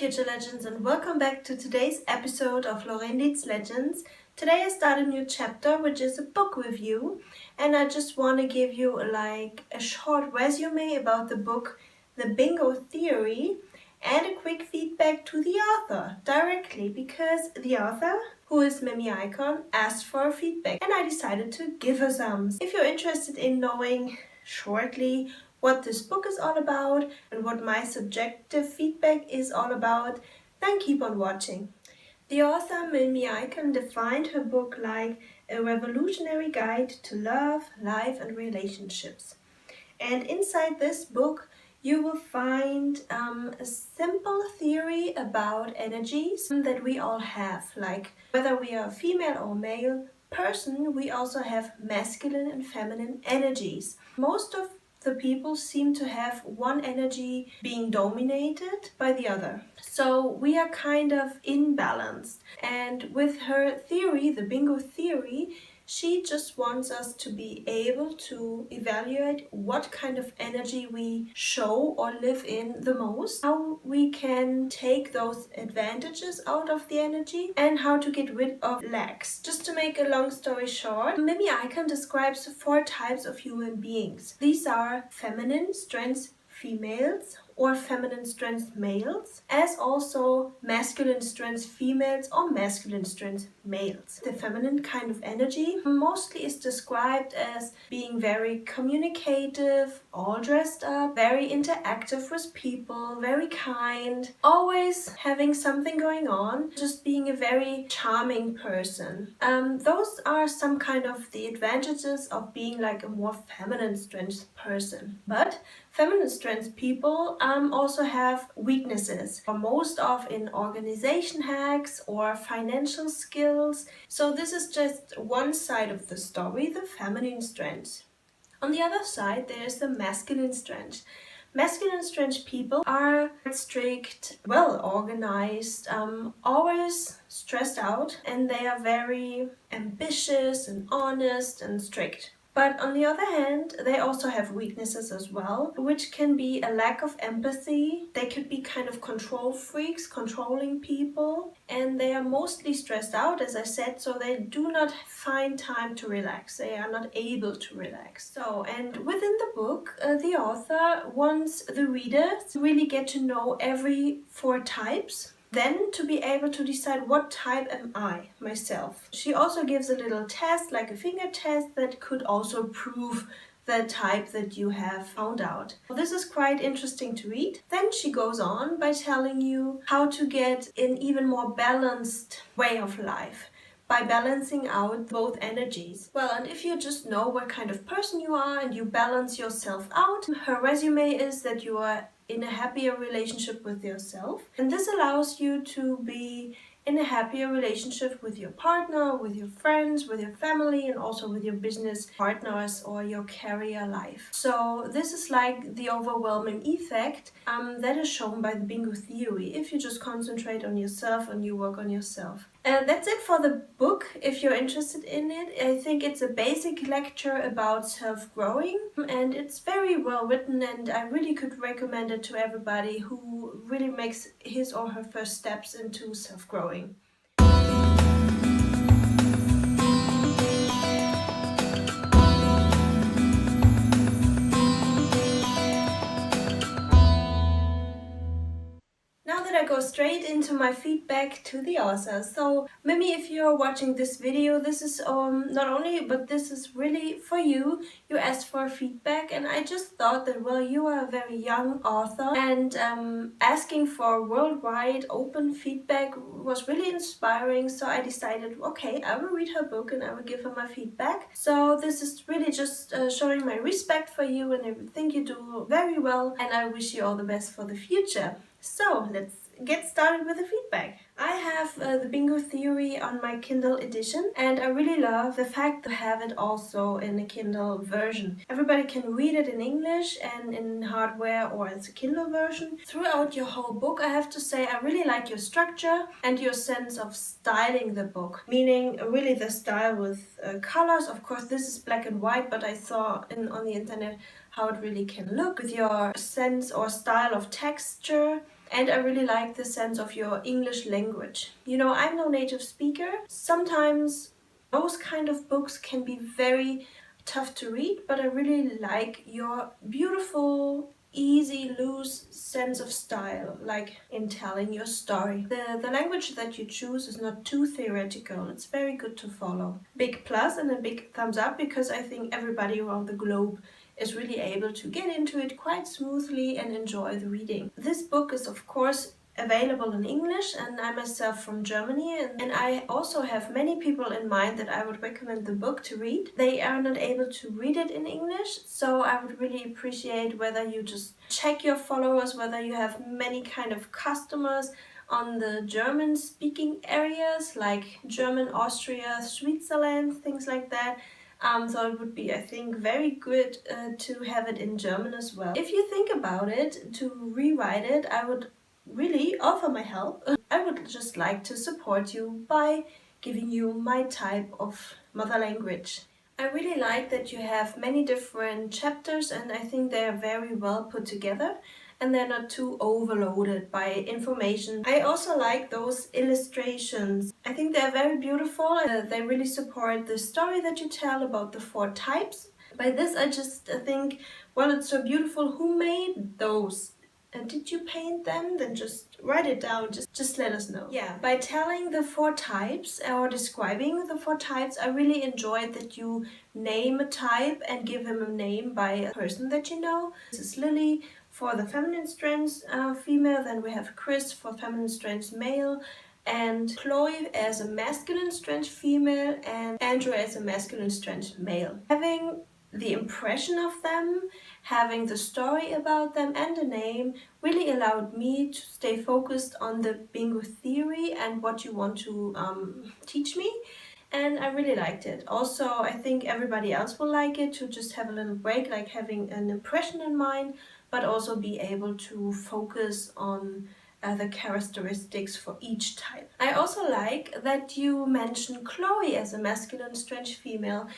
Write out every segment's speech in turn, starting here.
future legends, and welcome back to today's episode of Loreen Reads Legends. Today I start a new chapter, which is a book review, and I just want to give you a short resume about the book The Bingo Theory and a quick feedback to the author directly, because the author, who is Mimi Ikonn, asked for feedback and I decided to give her some. If you're interested in knowing shortly what this book is all about and what my subjective feedback is all about, then keep on watching. The author Mimi Ikonn defined her book like a revolutionary guide to love, life and relationships. And inside this book you will find a simple theory about energies that we all have. Like whether we are female or male person, we also have masculine and feminine energies. Most of the people seem to have one energy being dominated by the other. So we are kind of imbalanced. And with her theory, the bingo theory, she just wants us to be able to evaluate what kind of energy we show or live in the most, how we can take those advantages out of the energy, and how to get rid of lacks. Just to make a long story short, Mimi Ikonn describes 4 types of human beings. These are feminine strengths females or feminine strength males, as also masculine strength females or masculine strength males. The feminine kind of energy mostly is described as being very communicative, all dressed up, very interactive with people, very kind, always having something going on, just being a very charming person. Those are some kind of the advantages of being like a more feminine strength person. But feminine strength people also have weaknesses, or most of in organization hacks or financial skills. So this is just one side of the story, the feminine strength. On the other side, there's the masculine strength. Masculine strength people are strict, well organized, always stressed out, and they are very ambitious and honest and strict. But on the other hand, they also have weaknesses as well, which can be a lack of empathy. They could be kind of control freaks, controlling people, and they are mostly stressed out, as I said, so they do not find time to relax. They are not able to relax. So, and within the book, the author wants the reader to really get to know every 4 types, then to be able to decide what type am I myself. She also gives a little test, like a finger test, that could also prove the type that you have found out. This is quite interesting to read. Then she goes on by telling you how to get an even more balanced way of life by balancing out both energies. Well, and if you just know what kind of person you are and you balance yourself out, her resume is that you are in a happier relationship with yourself, and this allows you to be in a happier relationship with your partner, with your friends, with your family, and also with your business partners or your career life. So this is like the overwhelming effect that is shown by the bingo theory if you just concentrate on yourself and you work on yourself. And that's it for the book. If you're interested in it, I think it's a basic lecture about self-growing, and it's very well written, and I really could recommend it to everybody who really makes his or her first steps into self-growing. I go straight into my feedback to the author. So Mimi, if you're watching this video, this is not only, but this is really for you. You asked for feedback, and I just thought that, well, you are a very young author, and asking for worldwide open feedback was really inspiring. So I decided, okay, I will read her book and I will give her my feedback. So this is really just showing my respect for you, and I think you do very well, and I wish you all the best for the future. So let's get started with the feedback. I have the bingo theory on my Kindle edition, and I really love the fact to have it also in a Kindle version. Everybody can read it in English and in hardware or as a Kindle version. Throughout your whole book, I have to say, I really like your structure and your sense of styling the book, meaning really the style with colors. Of course, this is black and white, but I saw on the internet how it really can look with your sense or style of texture And I really like the sense of your English language. You know, I'm no native speaker. Sometimes those kind of books can be very tough to read, but I really like your beautiful, easy, loose sense of style, like in telling your story. The language that you choose is not too theoretical. It's very good to follow. Big plus and a big thumbs up, because I think everybody around the globe is really able to get into it quite smoothly and enjoy the reading. This book is of course available in English, and I myself from Germany, and I also have many people in mind that I would recommend the book to read. They are not able to read it in English, so I would really appreciate whether you just check your followers, whether you have many kind of customers on the German speaking areas like German, Austria, Switzerland, things like that. So it would be, I think, very good to have it in German as well. If you think about it, to rewrite it, I would really offer my help. I would just like to support you by giving you my type of mother language. I really like that you have many different chapters, and I think they are very well put together and they're not too overloaded by information. I also like those illustrations. I think they're very beautiful. They really support the story that you tell about the 4 types. By this I just think, well, it's so beautiful. Who made those? Did you paint them? Then just write it down, just let us know. Yeah, by telling the 4 types or describing the 4 types, I really enjoyed that you name a type and give him a name by a person that you know. This is Lily for the feminine strength female, then we have Chris for feminine strength male, and Chloe as a masculine strength female, and Andrew as a masculine strength male. Having the impression of them, having the story about them and the name really allowed me to stay focused on the bingo theory and what you want to teach me. And I really liked it. Also, I think everybody else will like it, to just have a little break, like having an impression in mind, but also be able to focus on the characteristics for each type. I also like that you mentioned Chloe as a masculine strength female,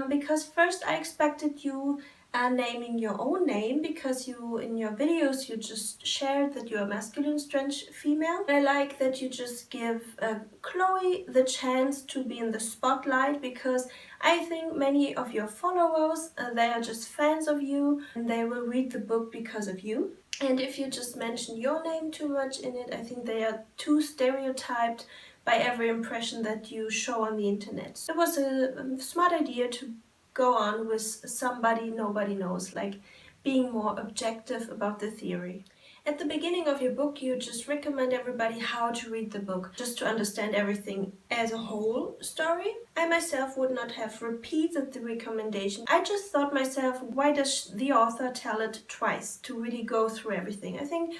because first I expected you naming your own name, because you in your videos you just shared that you're a masculine strength female. I like that you just give Chloe the chance to be in the spotlight, because I think many of your followers, they are just fans of you and they will read the book because of you. And if you just mention your name too much in it, I think they are too stereotyped by every impression that you show on the internet. It was a smart idea to go on with somebody nobody knows, like being more objective about the theory. At the beginning of your book, you just recommend everybody how to read the book, just to understand everything as a whole story. I myself would not have repeated the recommendation. I just thought myself, why does the author tell it twice to really go through everything? I think,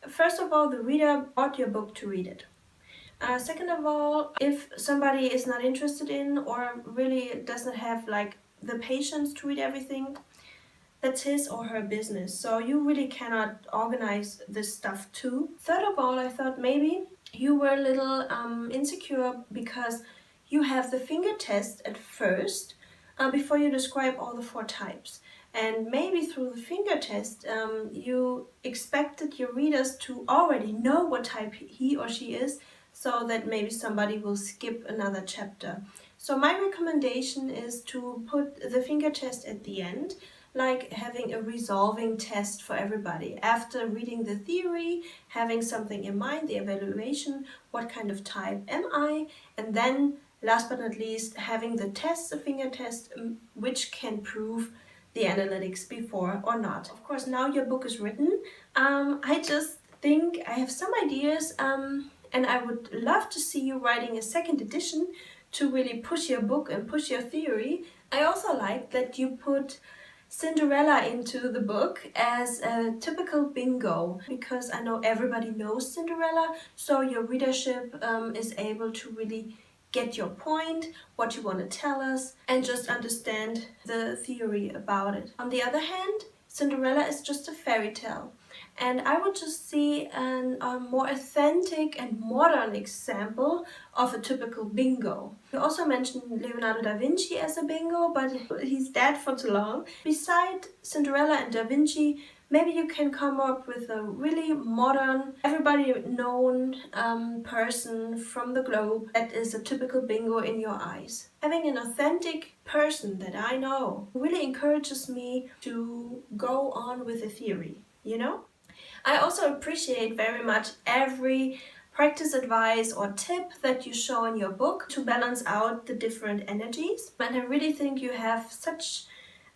first of all, the reader bought your book to read it. Second of all, if somebody is not interested in or really doesn't have like the patience to read everything, that's his or her business. So you really cannot organize this stuff too. Third of all, I thought maybe you were a little insecure because you have the finger test at first before you describe all the 4 types. And maybe through the finger test, you expected your readers to already know what type he or she is, so that maybe somebody will skip another chapter. So my recommendation is to put the finger test at the end, like having a resolving test for everybody. After reading the theory, having something in mind, the evaluation, what kind of type am I? And then, last but not least, having the test, the finger test, which can prove the analytics before or not. Of course, now your book is written. I just think I have some ideas, and I would love to see you writing a 2nd edition to really push your book and push your theory. I also like that you put Cinderella into the book as a typical bingo, because I know everybody knows Cinderella, so your readership is able to really get your point, what you want to tell us, and just understand the theory about it. On the other hand, Cinderella is just a fairy tale, and I would just see a more authentic and modern example of a typical bingo. You also mentioned Leonardo da Vinci as a bingo, but he's dead for too long. Beside Cinderella and da Vinci, maybe you can come up with a really modern, everybody known person from the globe that is a typical bingo in your eyes. Having an authentic person that I know really encourages me to go on with a theory, you know? I also appreciate very much every practice advice or tip that you show in your book to balance out the different energies. And I really think you have such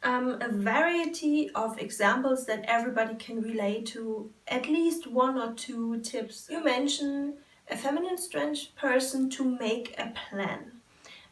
a variety of examples that everybody can relate to at least one or two tips. You mention a feminine strength person to make a plan.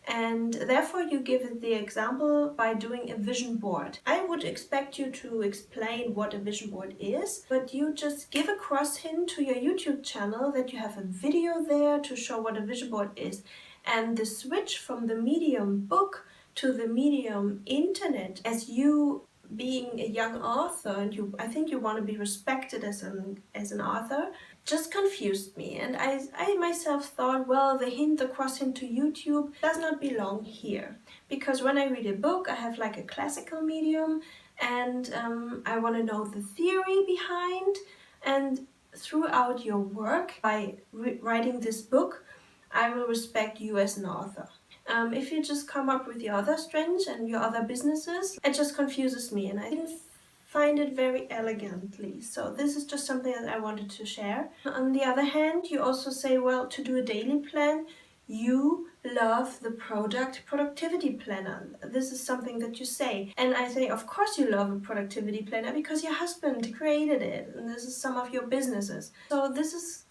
And therefore you give it the example by doing a vision board. I would expect you to explain what a vision board is, but you just give a cross hint to your YouTube channel that you have a video there to show what a vision board is. And the switch from the medium book to the medium internet, as you being a young author, and I think you want to be respected as an author, just confused me. And I myself thought, well, the cross hint to YouTube does not belong here, because when I read a book, I have like a classical medium, and I want to know the theory behind. And throughout your work, by writing this book, I will respect you as an author. If you just come up with your other strengths and your other businesses, it just confuses me, and I didn't find it very elegantly. So this is just something that I wanted to share. On the other hand, you also say, well, to do a daily plan, you love the productivity planner. This is something that you say. And I say, of course you love a productivity planner because your husband created it, and this is some of your businesses. So this is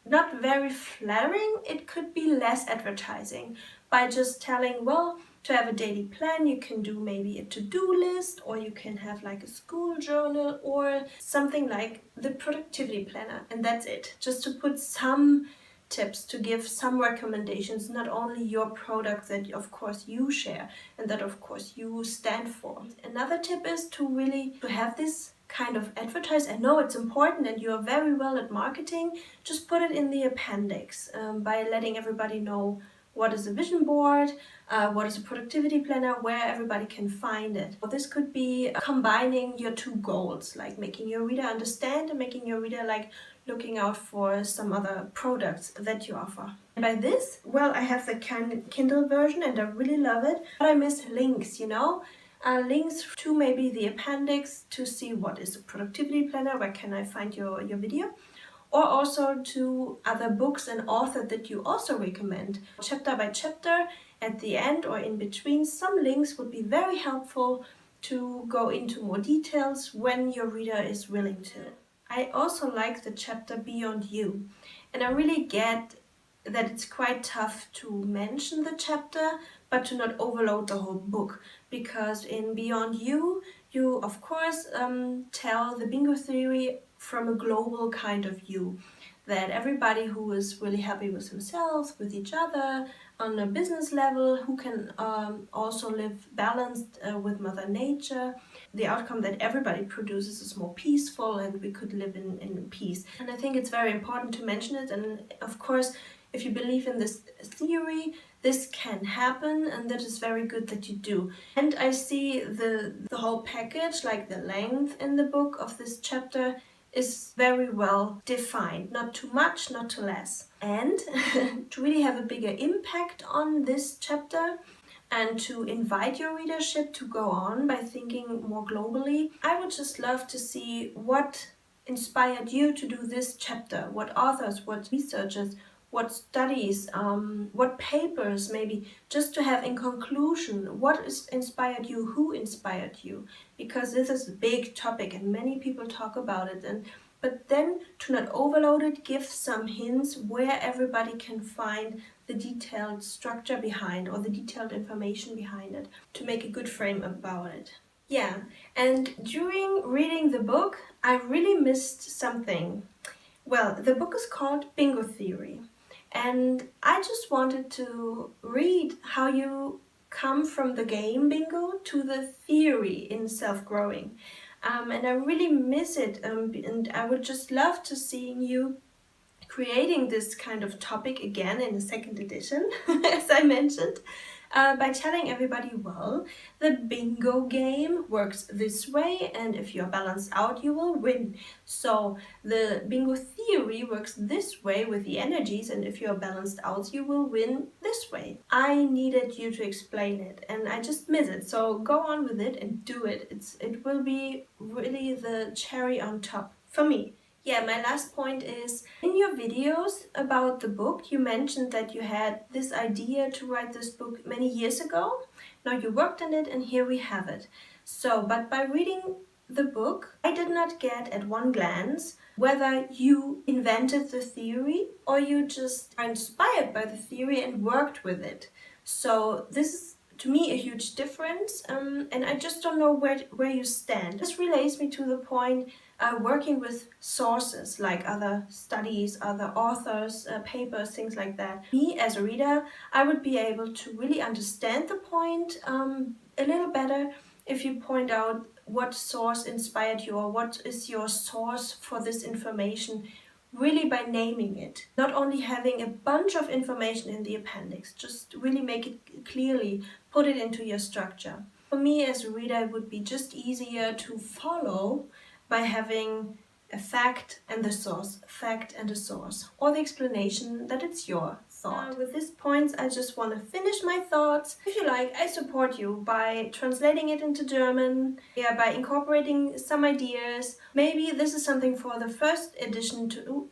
not very flattering. It could be less advertising by just telling, well, to have a daily plan, you can do maybe a to-do list, or you can have like a school journal or something like the productivity planner, and that's it. Just to put some tips, to give some recommendations, not only your product that of course you share and that of course you stand for. Another tip is to have this kind of advertise. I know it's important and you are very well at marketing. Just put it in the appendix by letting everybody know what is a vision board, what is a productivity planner, where everybody can find it. Well, this could be combining your two goals, like making your reader understand and making your reader like looking out for some other products that you offer. And by this, well, I have the Kindle version and I really love it, but I miss links, links to maybe the appendix to see what is a productivity planner, where can I find your video, or also to other books and authors that you also recommend. Chapter by chapter, at the end or in between, some links would be very helpful to go into more details when your reader is willing to. I also like the chapter Beyond You, and I really get that it's quite tough to mention the chapter, but to not overload the whole book, because in Beyond You, you of course tell the bingo theory from a global kind of view, that everybody who is really happy with themselves, with each other, on a business level, who can also live balanced with Mother Nature, the outcome that everybody produces is more peaceful and we could live in peace. And I think it's very important to mention it, and of course, if you believe in this theory, this can happen, and that is very good that you do. And I see the whole package, like the length in the book of this chapter, is very well defined. Not too much, not too less. And to really have a bigger impact on this chapter and to invite your readership to go on by thinking more globally, I would just love to see what inspired you to do this chapter, what authors, what researchers, what studies, what papers, maybe, just to have in conclusion, what inspired you, who inspired you, because this is a big topic and many people talk about it, but then to not overload it, give some hints where everybody can find the detailed structure behind or the detailed information behind it to make a good frame about it. Yeah, and during reading the book, I really missed something. Well, the book is called Bingo Theory. And I just wanted to read how you come from the game bingo to the theory in self-growing. And I really miss it, and I would just love to see you creating this kind of topic again in the second edition, as I mentioned. by telling everybody, well, the bingo game works this way, and if you're balanced out, you will win. So the bingo theory works this way with the energies, and if you're balanced out, you will win this way. I needed you to explain it, and I just miss it. So go on with it and do it. It will be really the cherry on top for me. Yeah, my last point is, in your videos about the book, you mentioned that you had this idea to write this book many years ago. Now you worked on it, and here we have it. So, but by reading the book, I did not get at one glance whether you invented the theory or you just are inspired by the theory and worked with it. So this is, to me, a huge difference, and I just don't know where you stand. This relates me to the point working with sources like other studies, other authors, papers, things like that. Me as a reader, I would be able to really understand the point a little better if you point out what source inspired you or what is your source for this information, really by naming it. Not only having a bunch of information in the appendix, just really make it clearly, put it into your structure. For me as a reader, it would be just easier to follow by having a fact and the source, fact and a source, or the explanation that it's your thought. With these points, I just want to finish my thoughts. If you like, I support you by translating it into German, by incorporating some ideas. Maybe this is something for the first edition to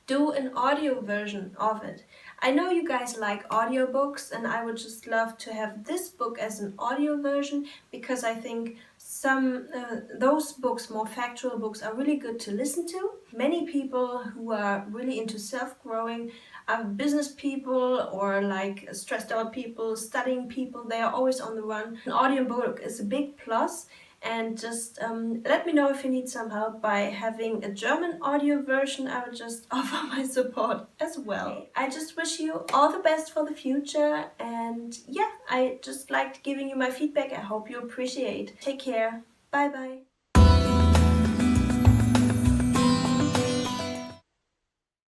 do an audio version of it. I know you guys like audiobooks, and I would just love to have this book as an audio version, because I think those books, more factual books, are really good to listen to. Many people who are really into self-growing are business people or like stressed out people, studying people. They are always on the run. An audiobook is a big plus. And just let me know if you need some help by having a German audio version. I would just offer my support as well. Okay. I just wish you all the best for the future, and yeah, I just liked giving you my feedback. I hope you appreciate. Take care. Bye bye.